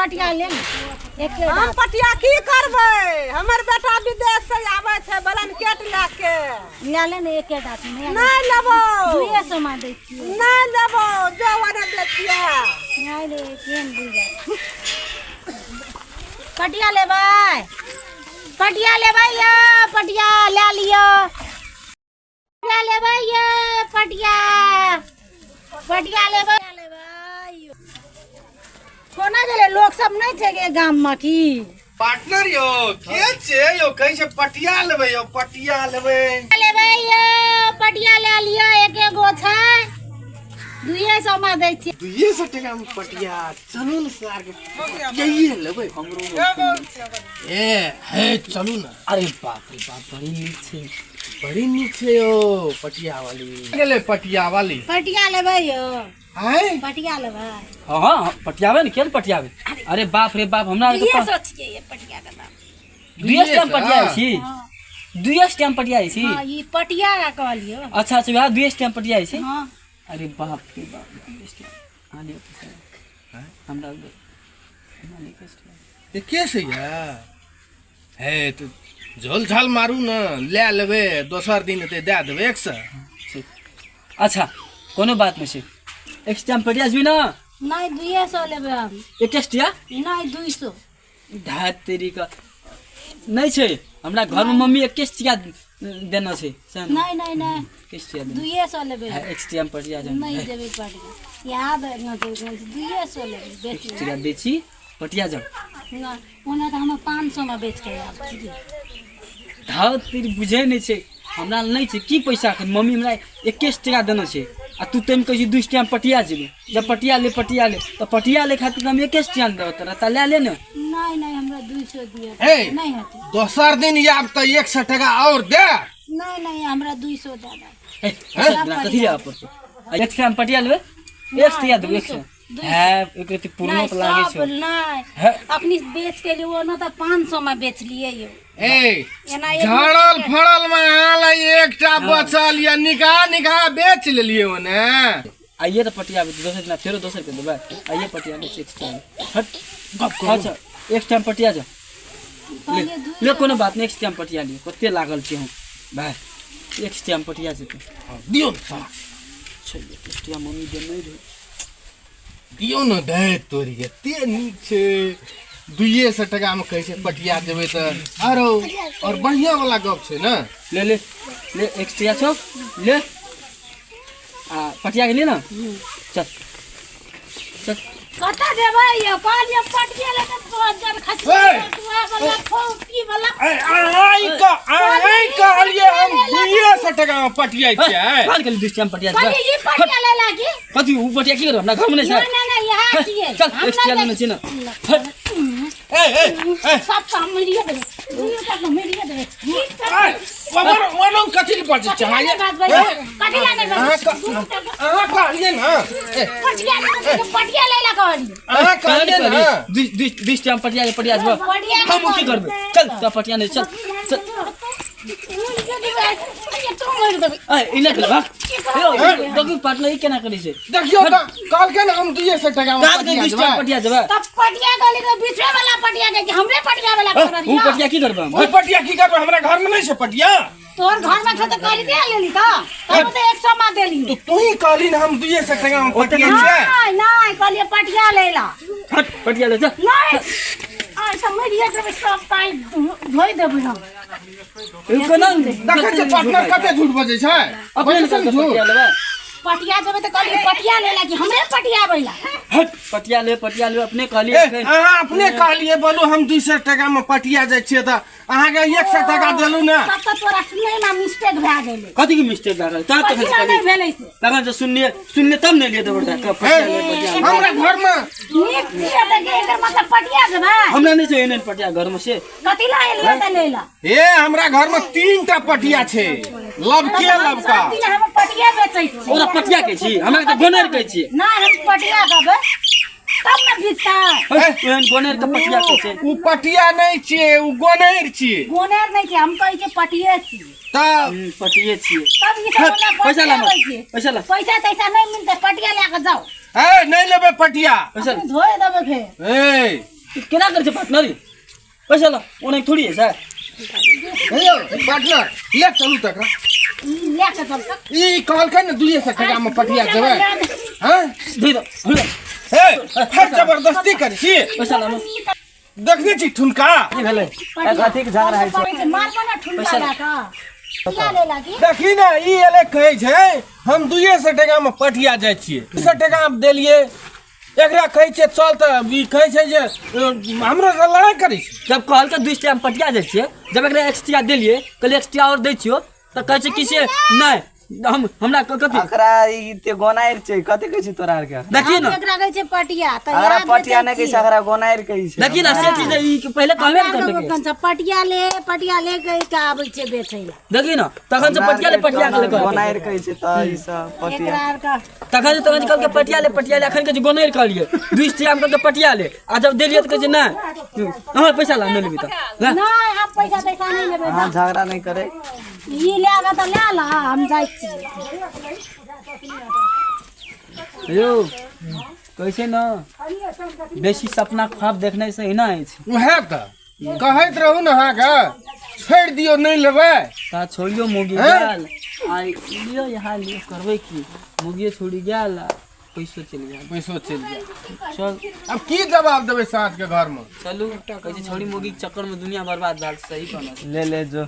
पटिया ले हम पटिया की करबे हमर बेटा विदेश से आवे छे ब्लैंकेट लेके ले ले ने एके दात में नहीं लेबो 200 में दे छियै नहीं लेबो जो वाला देखिए नहीं ले केन दी जा पटिया लेबै या पटिया ले लियो पटिया लेबै या पटिया लेबै कोना गेले लोग सब नहीं छे के गाम में की पार्टनर यो के छे यो कैसे पटिया लेबे यो पटिया लेबे यो पटिया ले लियो एके गो छै 200 में दै छी 200 टका में पटिया चलू न सार के यही लेबे हमरो ए हे चलू न अरे बाप रे बाप बड़ी नीक छे यो पटिया वाली गेले पटिया लेबै यो हाय पटिया लेबै हां पटियावे न केन पटियावे अरे बाप रे बाप हमरा के पास सोचिए ये पटिया का दाम 200 टाइम पटिया छी 200 टाइम पटिया छी हां ई पटिया का कहलियो अच्छा अच्छा यार 200 टाइम पटिया छी हां अरे बाप रे बाप 200 टाइम आलियो हैं हमरा मालिक ये कैसे या हे तो झोल झाल मारू न ले लेबे दोसर दिन ते दे देबे 100 अच्छा कोनो बात नहीं छै एक टाइम पटिया छी ना नहीं 200 लेबै हम एक टेस्टिया नहीं 200 धात तेरी का नहीं छै हमरा घर में मम्मी एक टेस्टिया देना छै नहीं टेस्टिया 200 लेबै एक टाइम पटिया जा नहीं देबै पटिया याद न तो 200 लेबै बेच टेस्टिया बेची पटिया जा ना ओना त हम 500 में बेच के आब छी धात तेरी बुझे नहीं छै हमरा नहीं छै की पैसा के मम्मी हमरा 21 टका देना छै आ तू तम कहि 2 टाइम पटिया जेबे जब पटिया ले तो पटिया ले खातिर हम 21 टाइम देब तोरा त ले न नहीं हमरा 200 दिया हे नहीं हती दोसर दिन याब त 100 टका और दे नहीं हमरा 200 ज्यादा कथि ले पर एक टाइम पटिया लेबे 1 टका देबे 100 है एक ते पुरनो त लागे छै नहीं अपनी बेच के लिए वो ना त 500 में बेच लिए यो ए झड़ल फड़ल में हाल एकटा बचल या निकाह बेच लेलिए ओने आइए तो पटिया दोसर दिन फेरो दोसर के देबे आइए पटिया ले चेक हट अच्छा एक टाइम पटिया जा ले कोनो बात नेक्स्ट टाइम पटिया लिए कते लागल छी हम भाई एक टाइम पटिया जेते दियो छै टेस्टिया मम्मी दे नहीं रे दियो न दे तोरी एते नीक छै 200 टका में कैसे पटिया देबे त आरो और बढ़िया वाला गप छै न ले एक्स्ट्रा छो ले आ पटिया के ले ना चल कता देबै यो कहलिए पटिया लेके 2000 खर्च तू वाला फोपी वाला आई कहलिए हम 200 टका में पटिया छै काल के 2 टाइम पटिया कहलिए ये पटिया ले लागी कथि उ पटिया की करब हमरा घर में नहीं छै नहीं यहाँ छिए चल एक्स्ट्रा लेना छै ना ए सब काम मिलिए दे मिलिए दे वो कथि ले पड़ छै हाय कथि लाने कहलिए न पटिया ले ला कहलिए न 20 टाइम पटिया के पटिया जब हम की करबे चल तो पटिया नहीं चल इना कर भाग डॉक्टर पार्टनर ई केना करै छै देखियो त काल के हम 200 टका में पटिया जब तब पटिया गली के बीचे वाला पटिया के हमरे पटिया वाला कर उ पटिया की करबे ओ पटिया की करबे हमरा घर में नहीं छै पटिया तोर घर में छ त काली दे लेली त हम तो 100 में देली तो तू ही कहली न हम 200 टका में पटिया छै नहीं कहलिए पटिया ले ला हट पटिया ले जा नहीं आ समझिए जब सब पाई धोई देबै हम कोना देखै छै पार्टनर कते झूठ बजै छै अपने से पटिया लेबे पटिया देबै त कहलिए पटिया ले ला कि हमरे पटिया बैला हट पटिया ले अपने कहलिए अहाँ अपने कहलिए बोलू हम 200 टका में पटिया जाय छियै त अहाँ के 100 टका देलू न तब त तोरा सुनै में मिस्टेक भए गेलै कथि की मिस्टेक भए गेल ता तो पटिया नहीं भेलै से तखन से सुनने तब नहीं लिए देबे पटिया ले पटिया हमरा घर में नीक छियै त के एकर मतलब पटिया देबै हमरा नहीं छै एहन पटिया घर में से कथि ला एलियै त ले ला हे हमरा घर में 3टा पटिया छै लबके लबका सब दिन हम पटिया बेचै छी ओरा पटिया के छी हमरा त गोनेर कहै छी नहीं हम पटिया देबै तब न बिकता एहन गोनेर के पटिया के छै उ पटिया नहीं छियै उ गोनेर छियै गोनेर नहीं छै हम कहै छी पटिये छी त पटिये छी तब ई सब पैसा ला पैसा पैसा ला पैसा तैसा नहीं मिलते पटिया लेके जाओ ए नहीं लेबे पटिया पैसा धोए देबे फेर ए केना कर छै पार्टनर पैसा ला ओने थोड़ी है सर हेलो पार्टनर ले चलू तकरा ले के चल तक ई कहलकै न 200 टका में पटिया देबै हां दे दो ए फिर जबरदस्ती करै छी पैसा ला देखने छी ठुनका की भेलै कथी के झगड़ा है छै मार बना ठुनका ला का क्या ले लागी देखी ना ई एले कहै छै हम 200 टका में पटिया जाइ छियै 200 टका में देलिए एकरा कहै छै चल त ई कहै छै जे हमरो से लड़ाई करै छै जब कहल के 2 टाइम पटिया दै छियै जब एकरा एक्स्ट्रा देलिए कल एक्स्ट्रा और दै छियो त कहै छै कि से नहीं हमरा कथी अकरा ई ते गोनाइर छै कथि कहै छै तोरा आर के देखी ना एकरा कहै छै पटिया त अकरा पटिया नै कहै छै अकरा गोनाइर कहै छै देखी ना से चीज ई पहले कहबे कर देके पटिया ले कहि के आबै छै बेचै ला देखी ना तखन से पटिया ले गोनाइर कहै छै त ई सब पटिया एकरा आर का तखन कल के पटिया ले अखन के गोनेर कहलिए 2 टाइम कल के पटिया ले आ जब देलिए त कहै छै नहीं हमर पैसा ला नहीं लेबी त ला नहीं हम पैसा तैसा नहीं लेबै हां झगड़ा नहीं करे ई लेगा त ले ला हम जाइ छी यो कैसे ना बेसी सपना ख्वाब देखने से ही ना है उहे त कहैत रहू न अहाँ के छोड़ दियो नहीं लेबै ता छोड़ियो मुगी गेल आ लियो यहाँ लियो करबै की मुगी छोड़ी गेल पैसो चल गया पैसो चल गया चल अब की जवाब देबै साँझ के घर में चलू कैसे छोड़ी मुगी के चक्कर में दुनिया बर्बाद भेल सही कहना ले जो